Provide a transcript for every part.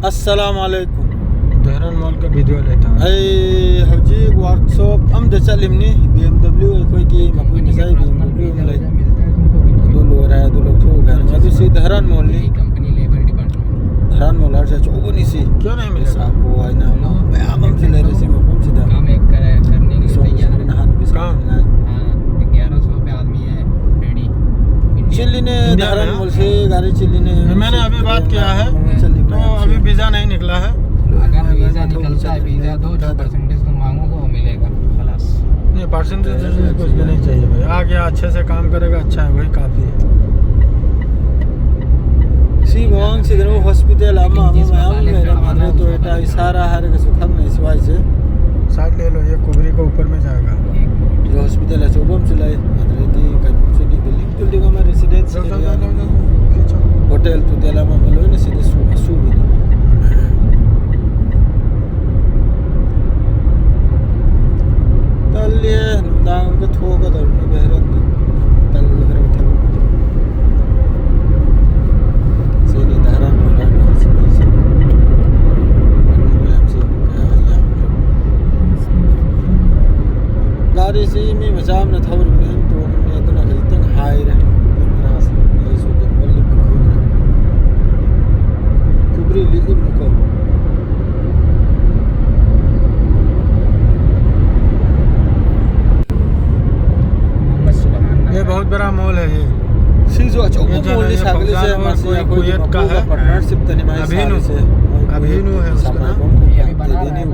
अस्सलामुअलैकुम दहरान मॉल का वीडियो लेता हूँ हजी वर्कशॉप हम चलमनी BMW अखोई मपुई निसाई BMW लई दो लोरा दो लोग थो गन मदु सी दहरान मॉल नी company labour department Dhahran mall आर चोबनी सी क्यों नहीं मिलेगा साको आइना बयाम चले रे सी मपुम सीधा काम एक करने के लिए तैयार है। नहान भी काम? हां 1100 पे आदमी है रेडी। चिल्ली ने दहरान मॉल से गाड़ी चिल्ली ने मैंने अभी बात किया है तो अभी वीज़ा नहीं निकला है। अगर वीज़ा निकलता है वीज़ा दो जो परसेंटेज तुम मांगोगे वो मिलेगा खलास। नहीं परसेंटेज कुछ भी नहीं चाहिए भाई, आ गया अच्छे से काम करेगा अच्छा है वही काफ़ी है। सी मोंग से दनो हॉस्पिटल आमा मैम मेरा माने तो एटा इशारा हर के सुखम नहीं सिवाय से साइड ले लो, ये कुबरी को ऊपर में जाएगा। जो हॉस्पिटल है चोबम चलाई अदरेदी कहीं से नहीं बिल्डिंग बिल्डिंग में रेजिडेंस एरिया होटल तो तेला में मलो ने सीधे सु भी तल ये दांग को थोका दर में बहरन तल लग रहा था सीधे धारा में लगा से पैसे मैं आपसे गाड़ी से मैं मजाम न था और मैं तो ने तो ना कहीं तक हाई रहे मेरा से ये सो के बल्ली पर हो रहा कुबरी लीजिए मुको ये बहुत बड़ा मॉल है ये सीजो अच्छा वो बोलने सागले से कोई कुवैत का है पार्टनरशिप तनिमा से अभिनव है उसका नाम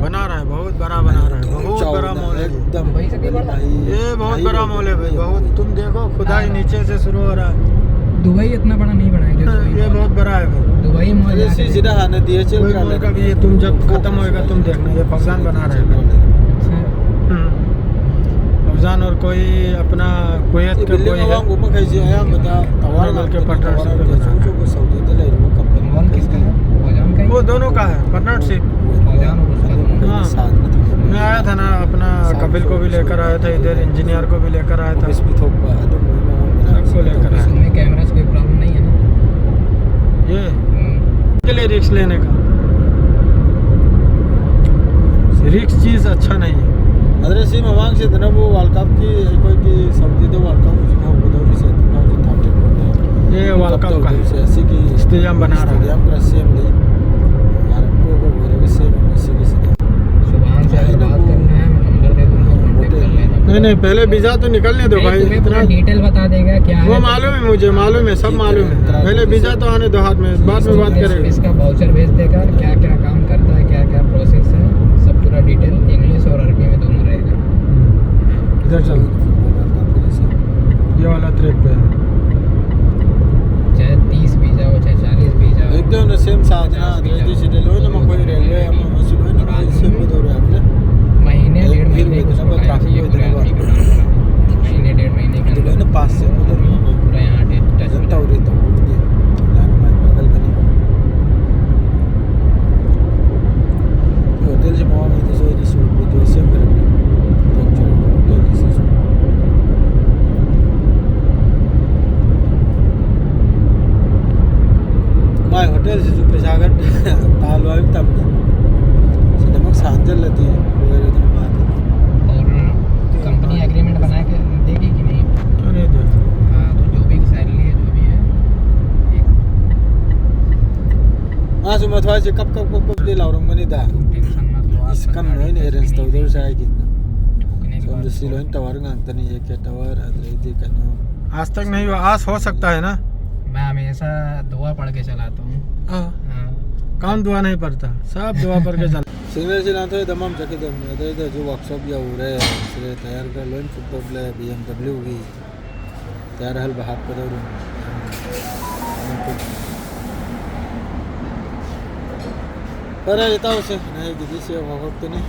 बना रहा है, बहुत बड़ा बना रहा है, बहुत बड़ा मॉल है एकदम ये बहुत बड़ा मॉल है भाई, बहुत तुम देखो खुदाई नीचे से शुरू हो रहा है। दुबई इतना बड़ा नहीं बनाएगा ये बहुत बड़ा है भाई, दुबई मॉल ऐसे सीधा आने दिए चल कोई मॉल का भी ये तुम जब खत्म होएगा तुम देखना ये फौजान बना रहे हैं। फौजान और कोई अपना कुवैत का कोई है घूम कैसे आया बता तवार मिल के पार्टनरशिप पे बना जो को सऊदी दे ले वो कंपनी मॉल किसका है? फौजान का ही? वो दोनों का है पार्टनरशिप। फौजान और उसका हाँ। साथ में मैं आया था ना अपना कपिल को भी लेकर आया था, इधर इंजीनियर को भी लेकर आया था, इस भी थोक पा तो सबको लेकर आया। इसमें कैमरा से कोई प्रॉब्लम नहीं है ना? ये के लिए रिस्क लेने का रिस्क चीज़ अच्छा नहीं है। अदर सी मवांग से ना वो वर्ल्ड कप की कोई की सऊदी दे वर्ल्ड कप उसका बदौली से 2013 ये वर्ल्ड कप का से ऐसी की स्टेडियम बना रहा है। स्टेडियम का सेम नहीं आरको को बोले कि सेम इसी के से सुबह से बात करना है, मैं नंबर दे दूंगा, कांटेक्ट कर लेना। नहीं पहले वीज़ा तो निकलने दो भाई, तुम्हें इतना पूरा डिटेल बता देगा क्या है। वो मालूम है मुझे, मालूम है सब मालूम है, पहले वीज़ा तो आने दो हाथ में, बाद में बात करेंगे। इसका वाउचर भेज देगा, क्या क्या काम करता है, क्या क्या प्रोसेस है, सब पूरा डिटेल इंग्लिश और अरबी में दोनों रहेगा। इधर चल, ये वाला ट्रिप पे है। चाहे 30 वीज़ा हो चाहे 40 वीज़ा हो, एकदम सेम साथ ना रेडी से ले लो ना कोई रेलवे हम मसूल है ना सेम बदो रहे आपने महीने एक 1.5 महीने फिर कुछ इतना ट्रैफिक ट्रैफिक पूरे इतना आदमी का काम करा। महीने 1.5 महीने के तो अंदर ना पास से उधर पूरा यहाँ टच जनता हो रही तो लाइन में बगल बनी होटल से मवा में तो सो वीडियो सेम कर रहे तो चलो होटल से माय होटल से जो पेशागर तालवा भी तब से दमक सांजल लेती है वगैरह इतना बात है और कंपनी एग्रीमेंट बना के देगी कि नहीं? क्यों नहीं दे? हाँ तो जो भी सैलरी है जो भी है हाँ सो मथवा से कब दे लाउरंग मनी दा तुम टेंशन मत लो। इस कम नहीं ने रेंज तो उधर से आएगी ना ठोकने के सो बाद हम सी लोइन टावर गांतनी है के टावर अदरेदी कनो आज तक नहीं हुआ, आज हो सकता है ना। मैं हमेशा दुआ पढ़ के चलाता हूँ। हाँ, हाँ कौन दुआ नहीं पड़ता, सब दुआ पढ़ के चल। सिग्नल से ना तो दमम जके दम इधर जो वर्कशॉप या हो रहे हैं इसलिए तैयार कर लोइन फुटबॉल BMW की तैयार हल बाहर पर और पर ये तो से नहीं किसी से वक्त नहीं